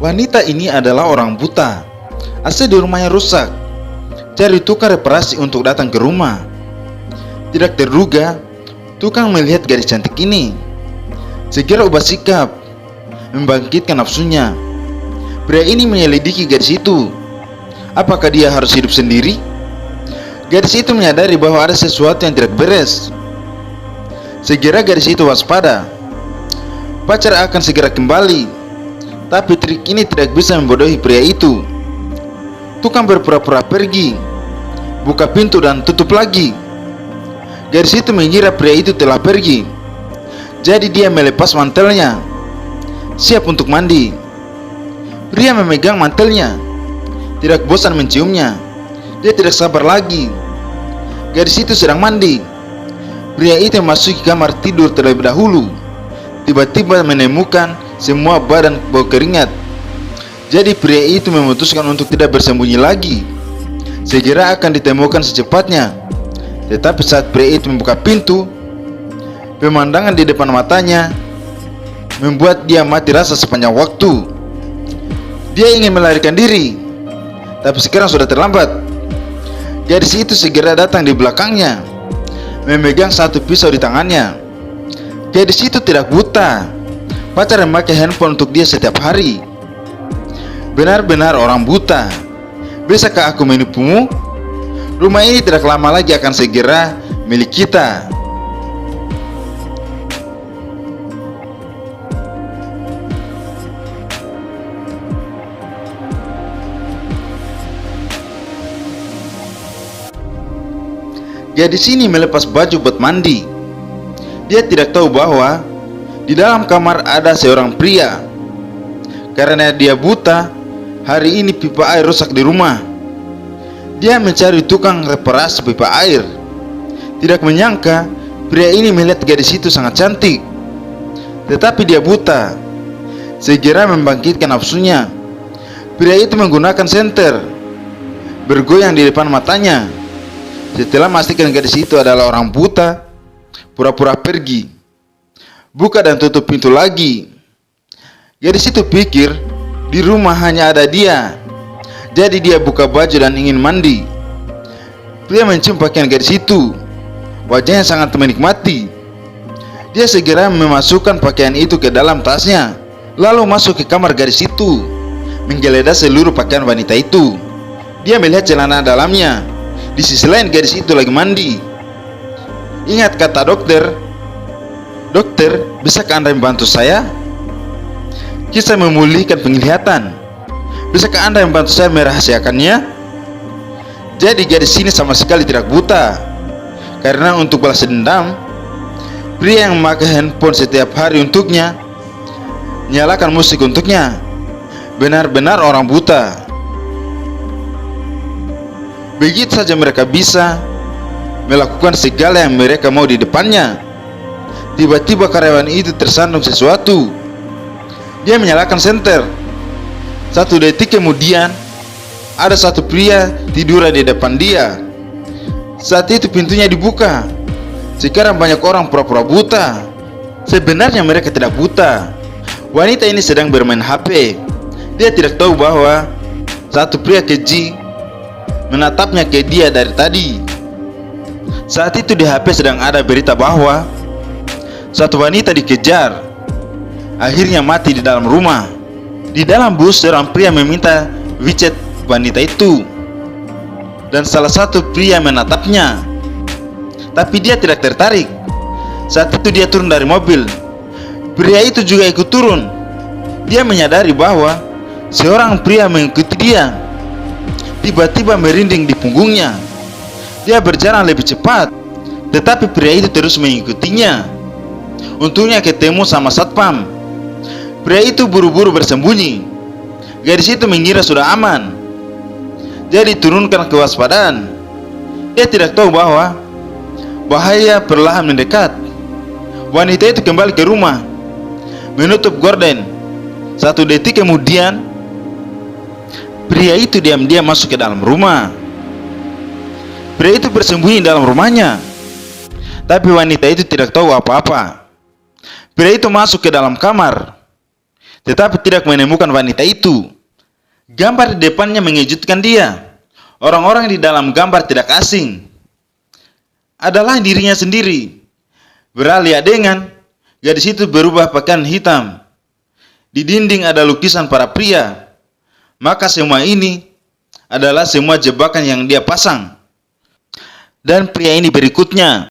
Wanita ini adalah orang buta. AC di rumahnya rusak. Cari tukang reparasi untuk datang ke rumah. Tidak terduga, tukang melihat gadis cantik ini. Segera ubah sikap, membangkitkan nafsunya. Pria ini menyelidiki gadis itu. Apakah dia harus hidup sendiri? Gadis itu menyadari bahwa ada sesuatu yang tidak beres. Segera gadis itu waspada. Pacar akan segera kembali. Tapi trik ini tidak bisa membodohi pria itu. Tukang berpura-pura pergi, buka pintu dan tutup lagi. Gadis itu mengira pria itu telah pergi. Jadi dia melepas mantelnya, siap untuk mandi. Pria memegang mantelnya, tidak bosan menciumnya. Dia tidak sabar lagi. Gadis itu sedang mandi. Pria itu memasuki kamar tidur terlebih dahulu. Tiba-tiba menemukan semua badan bau keringat. Jadi pria itu memutuskan untuk tidak bersembunyi lagi. Segera akan ditemukan secepatnya. Tetapi saat pria itu membuka pintu, pemandangan di depan matanya membuat dia mati rasa sepanjang waktu. Dia ingin melarikan diri, tapi sekarang sudah terlambat. Gadis itu segera datang di belakangnya, memegang satu pisau di tangannya. Gadis itu tidak buta. Pacar memakai handphone untuk dia setiap hari. Benar-benar orang buta. Bisakah aku menipumu? Rumah ini tidak lama lagi akan segera milik kita. Gadis ini melepas baju buat mandi. Dia tidak tahu bahwa di dalam kamar ada seorang pria. Karena dia buta, hari ini pipa air rusak di rumah. Dia mencari tukang reparasi pipa air. Tidak menyangka pria ini melihat gadis itu sangat cantik. Tetapi dia buta. Segera membangkitkan nafsunya. Pria itu menggunakan senter, bergoyang di depan matanya. Setelah memastikan gadis itu adalah orang buta, pura-pura pergi, buka dan tutup pintu lagi. Gadis itu pikir di rumah hanya ada dia. Jadi dia buka baju dan ingin mandi. Pria mencium pakaian gadis itu. Wajahnya sangat menikmati. Dia segera memasukkan pakaian itu ke dalam tasnya, lalu masuk ke kamar gadis itu, menggeledah seluruh pakaian wanita itu. Dia melihat celana dalamnya. Di sisi lain gadis itu lagi mandi. Ingat kata dokter, "Dokter, bisakah Anda membantu saya?" Kisah memulihkan penglihatan. Bisakah Anda membantu saya merahasiakannya? Jadi gadis ini sama sekali tidak buta. Karena untuk balas dendam, pria yang memakai handphone setiap hari untuknya, nyalakan musik untuknya, benar-benar orang buta. Begitu saja mereka bisa melakukan segala yang mereka mau di depannya. Tiba-tiba karyawan itu tersandung sesuatu. Dia menyalakan senter. 1 detik kemudian, ada satu pria tidur di depan dia. Saat itu pintunya dibuka. Sekarang banyak orang pura-pura buta. Sebenarnya mereka tidak buta. Wanita ini sedang bermain HP. Dia tidak tahu bahwa satu pria keji menatapnya ke dia dari tadi. Saat itu di HP sedang ada berita bahwa satu wanita dikejar, akhirnya mati di dalam rumah. Di dalam bus seorang pria meminta WeChat wanita itu, dan salah satu pria menatapnya, tapi dia tidak tertarik. Saat itu dia turun dari mobil. Pria itu juga ikut turun. Dia menyadari bahwa seorang pria mengikuti dia. Tiba-tiba merinding di punggungnya. Dia berjalan lebih cepat, tetapi pria itu terus mengikutinya. Untungnya ketemu sama satpam. Pria itu buru-buru bersembunyi. Gadis itu mengira sudah aman. Jadi turunkan kewaspadaan. Dia tidak tahu bahwa bahaya perlahan mendekat. Wanita itu kembali ke rumah, menutup gorden. 1 detik kemudian, pria itu diam-diam masuk ke dalam rumah. Pria itu bersembunyi dalam rumahnya, tapi wanita itu tidak tahu apa-apa. Pria itu masuk ke dalam kamar. tetapi tidak menemukan wanita itu. Gambar di depannya mengejutkan dia. Orang-orang di dalam gambar tidak asing, adalah dirinya sendiri. Beralih dengan gadis itu berubah pakaian hitam. Di dinding ada lukisan para pria. Maka semua ini adalah semua jebakan yang dia pasang. Dan pria ini berikutnya